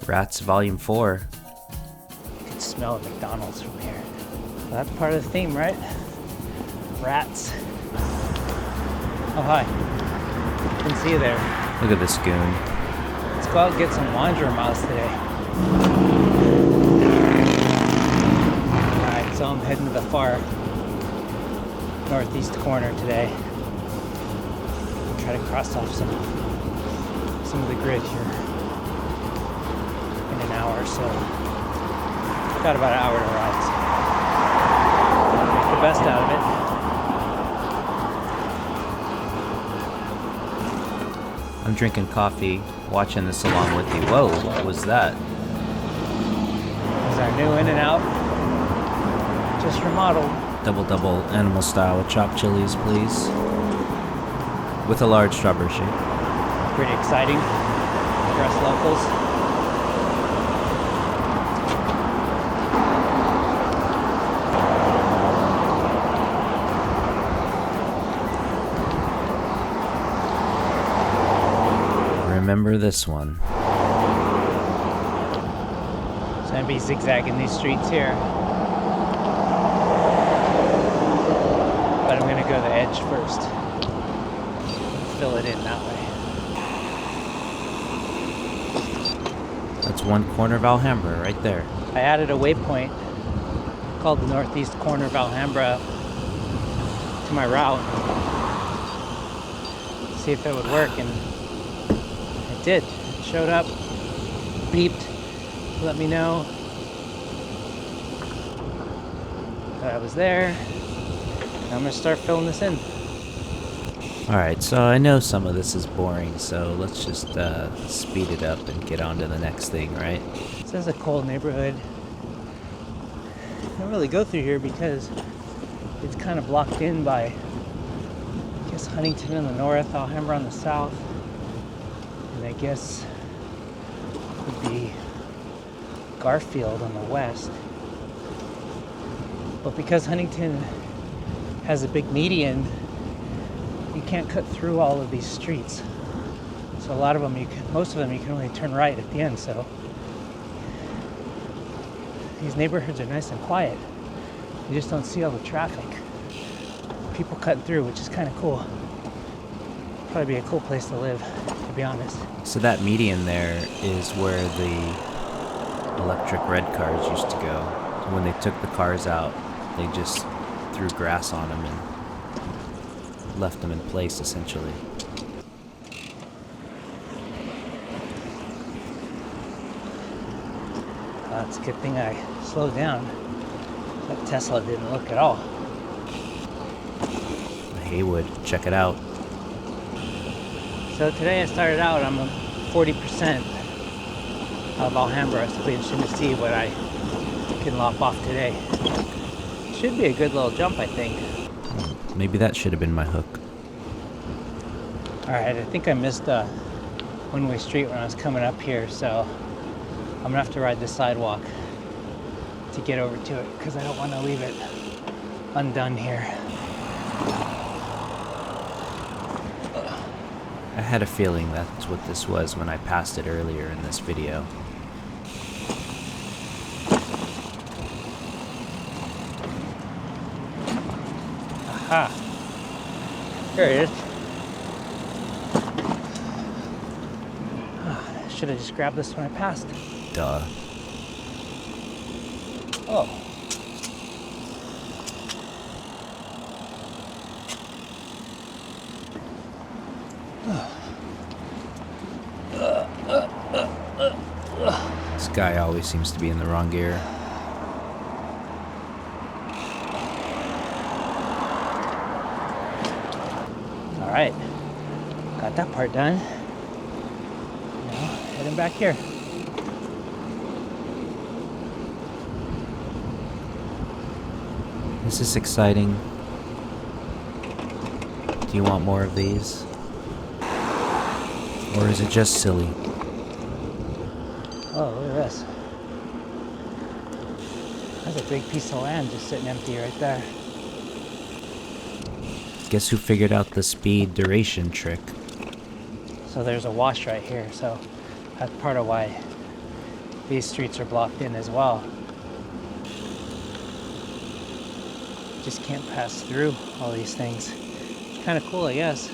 R.A.T.S. Volume 4. You can smell McDonald's from here. Well, that's part of the theme, right? Rats. Oh, hi. Didn't see you there. Look at this goon. Let's go out and get some Wandrer miles today. Alright, so I'm heading to the far northeast corner today. Try to cross off some of the grid here in an hour or so. Got about an hour to ride, so make the best out of it. I'm drinking coffee, watching this along with you. Whoa, what was that? This is our new In-N-Out. Just remodeled. Double animal style with chopped chilies, please. With a large strawberry shake. Pretty exciting for us locals. Remember this one. So I'm gonna be zigzagging these streets here. But I'm gonna go to the edge first. Fill it in that way. That's one corner of Alhambra right there. I added a waypoint called the northeast corner of Alhambra to my route. See if it would work, and it did. It showed up, beeped, let me know that I was there. And I'm gonna start filling this in. Alright, so I know some of this is boring, so let's just speed it up and get on to the next thing, right? This is a cold neighborhood. I don't really go through here because it's kind of blocked in by, I guess, Huntington in the north, Alhambra on the south, and I guess would be Garfield on the west. But because Huntington has a big median, you can't cut through all of these streets. So a lot of them, most of them, you can only turn right at the end. So these neighborhoods are nice and quiet. You just don't see all the traffic. People cutting through, which is kind of cool. Probably be a cool place to live, to be honest. So that median there is where the electric red cars used to go. So when they took the cars out, they just threw grass on them and left them in place, essentially. It's a good thing I slowed down. That Tesla didn't look at all. Haywood, check it out. So today I started out, I'm 40% of Alhambra, so it'll be interesting to see what I can lop off today. Should be a good little jump, I think. Maybe that should have been my hook. Alright, I think I missed a one-way street when I was coming up here, so I'm gonna have to ride the sidewalk to get over to it because I don't want to leave it undone here. I had a feeling that's what this was when I passed it earlier in this video. Aha! There it is. Should have just grabbed this when I passed. Duh. Oh. This guy always seems to be in the wrong gear. All right. Got that part done. Now, heading back here. This is exciting. Do you want more of these? Or is it just silly? Oh, look at this. That's a big piece of land just sitting empty right there. Guess who figured out the speed duration trick? So there's a wash right here, so that's part of why these streets are blocked in as well. Just can't pass through all these things. Kind of cool, I guess.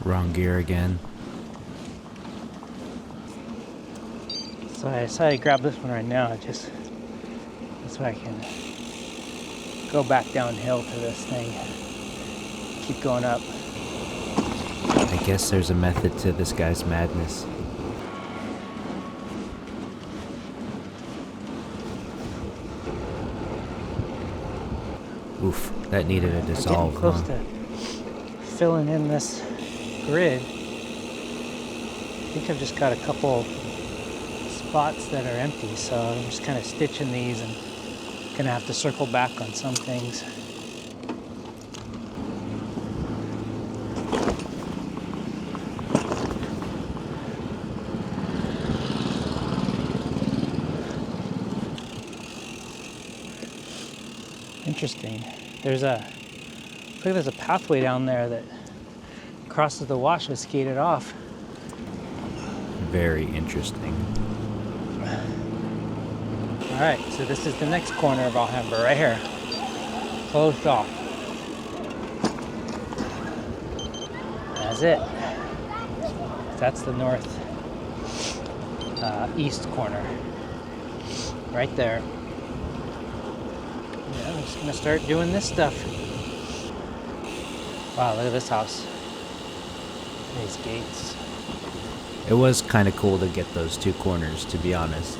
Wrong gear again. So I decided to grab this one right now. Just so I can go back downhill to this thing. Keep going up. I guess there's a method to this guy's madness. Oof, that needed a dissolve. We're getting close to filling in this grid. I think I've just got a couple spots that are empty, so I'm just kind of stitching these and gonna have to circle back on some things. Interesting. There's a pathway down there that crosses the wash and skated off. Very interesting. All right, so this is the next corner of Alhambra right here. Closed off. That's it. That's the north east corner. Right there. Yeah, I'm just gonna start doing this stuff. Wow, look at this house. These gates. It was kind of cool to get those two corners, to be honest.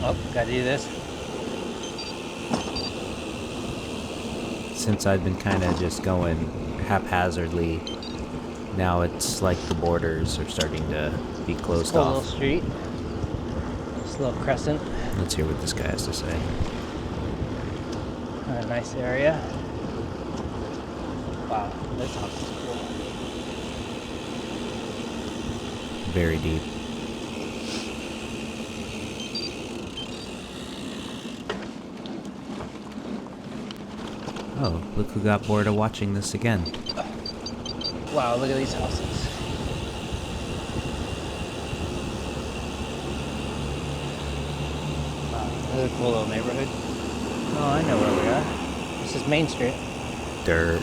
Oh, gotta do this. Since I've been kind of just going haphazardly, now it's like the borders are starting to be closed Cool off. little street. This little crescent. Let's hear what this guy has to say. A nice area. Wow, this house is cool. Very deep. Oh, look who got bored of watching this again. Wow, look at these houses. Wow, this is a cool little neighborhood. Oh, I know where we are. This is Main Street. Dirt.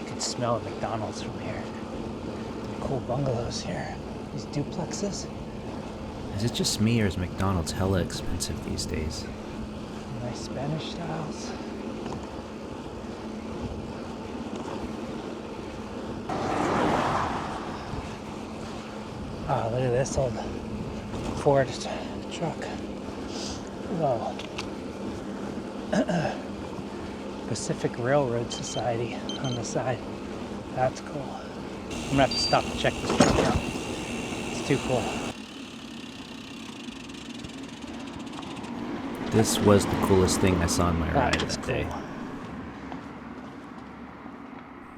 You can smell a McDonald's from here. Cool bungalows here. These duplexes. Is it just me or is McDonald's hella expensive these days? Nice Spanish styles. Oh, look at this old Ford truck. Whoa. Pacific Railroad Society on the side. That's cool. I'm gonna have to stop and check this truck out. It's too cool. This was the coolest thing I saw on my ride That is that day. cool.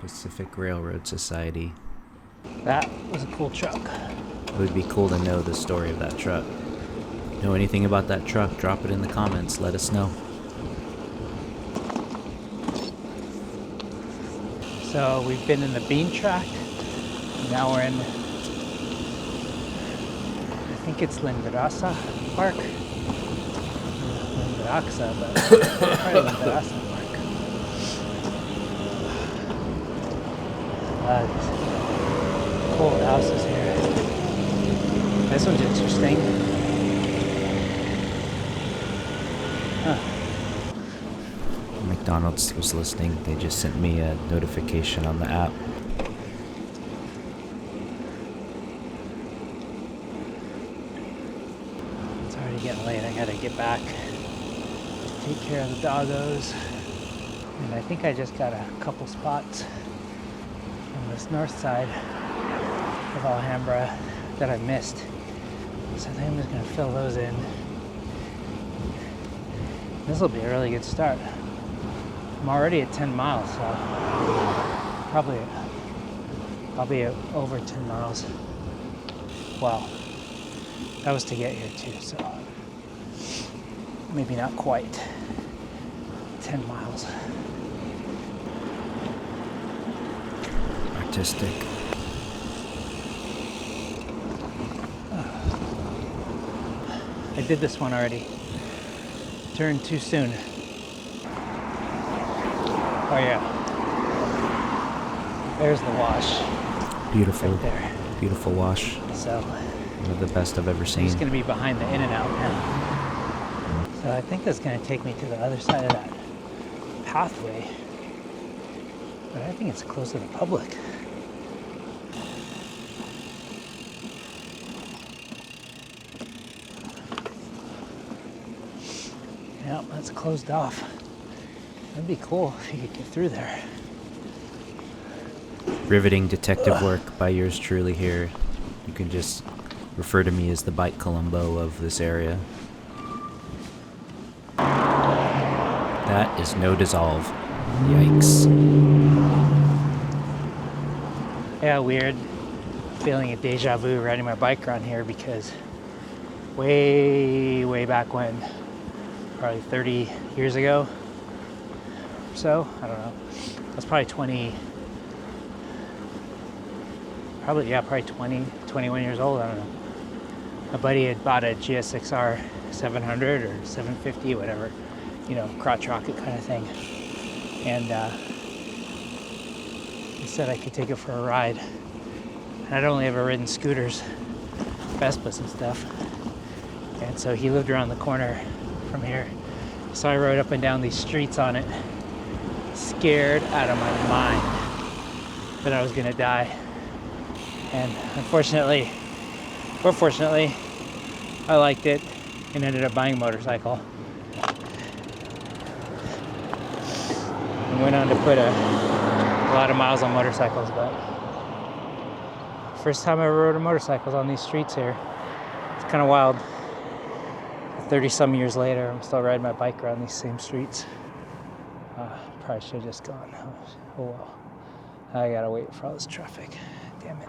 Pacific Railroad Society. That was a cool truck. It would be cool to know the story of that truck. Know anything about that truck? Drop it in the comments. Let us know. So we've been in the bean track. Now we're in, I think it's Lindrasa Park. Lindraxa, but probably Lindrasa Park. Cool houses here. This one's interesting. Huh. McDonald's was listening. They just sent me a notification on the app. It's already getting late. I gotta get back. Take care of the doggos. And I think I just got a couple spots on this north side of Alhambra that I missed. So I think I'm just gonna fill those in. This will be a really good start. I'm already at 10 miles, so probably I'll be at over 10 miles. Wow, that was to get here too, so maybe not quite 10 miles. Artistic. I did this one already. Turned too soon. Oh yeah. There's the wash. Beautiful. Right there. Beautiful wash. So One of the best I've ever I'm seen. just gonna be behind the In-N-Out now. So I think that's gonna take me to the other side of that pathway. But I think it's close to the public. Yeah, that's closed off. That'd be cool if you could get through there. Riveting detective work by yours truly here. You can just refer to me as the Bike Columbo of this area. That is no dissolve. Yikes. Yeah, weird. Feeling a deja vu riding my bike around here because way back when, probably 30 years ago or so, I don't know. That's probably 20, probably 20, 21 years old, I don't know. My buddy had bought a GSX-R 700 or 750, whatever, you know, crotch rocket kind of thing. And he said I could take it for a ride. And I'd only ever ridden scooters, Vespas and stuff. And so he lived around the corner from here. So I rode up and down these streets on it, scared out of my mind that I was gonna die. And unfortunately, or fortunately, I liked it and ended up buying a motorcycle. And went on to put a lot of miles on motorcycles, but first time I ever rode a motorcycle on these streets here. It's kind of wild. 30 some years later, I'm still riding my bike around these same streets. Probably should have just gone. Oh well. I gotta wait for all this traffic. Damn it.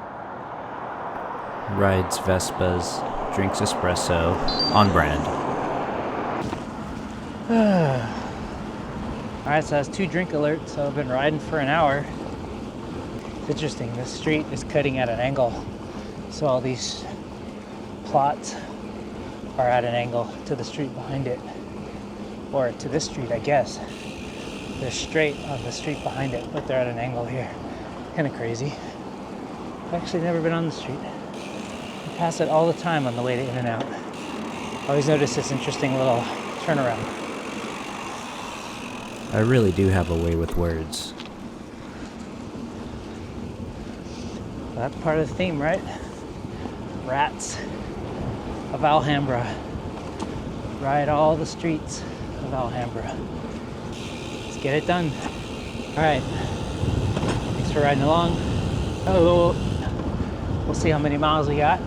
Rides Vespas, drinks espresso, on brand. Alright, so that's 2 drink alerts, so I've been riding for an hour. It's interesting, this street is cutting at an angle. So all these plots are at an angle to the street behind it. Or to this street, I guess. They're straight on the street behind it, but they're at an angle here. Kind of crazy. I've actually never been on the street. I pass it all the time on the way to In-N-Out. I always notice this interesting little turnaround. I really do have a way with words. That's part of the theme, right? R.A.T.S. of Alhambra. Ride all the streets of Alhambra. Let's get it done. All right. Thanks for riding along. Oh, we'll see how many miles we got.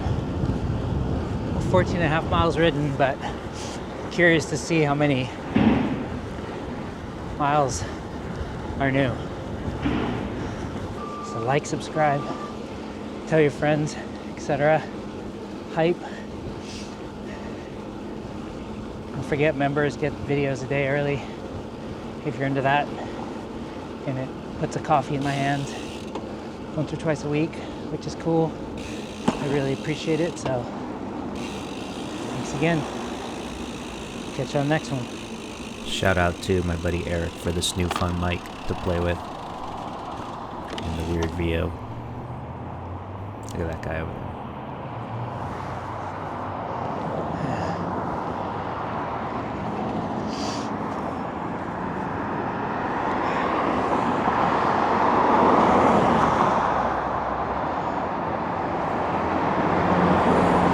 14 and a half miles ridden, but curious to see how many miles are new. So like, subscribe, tell your friends, etc. Hype. Don't forget, members get videos a day early if you're into that. And it puts a coffee in my hand once or twice a week, which is cool. I really appreciate it, so thanks again. Catch you on the next one. Shout out to my buddy Eric for this new fun mic to play with. And the weird VO. Look at that guy over there.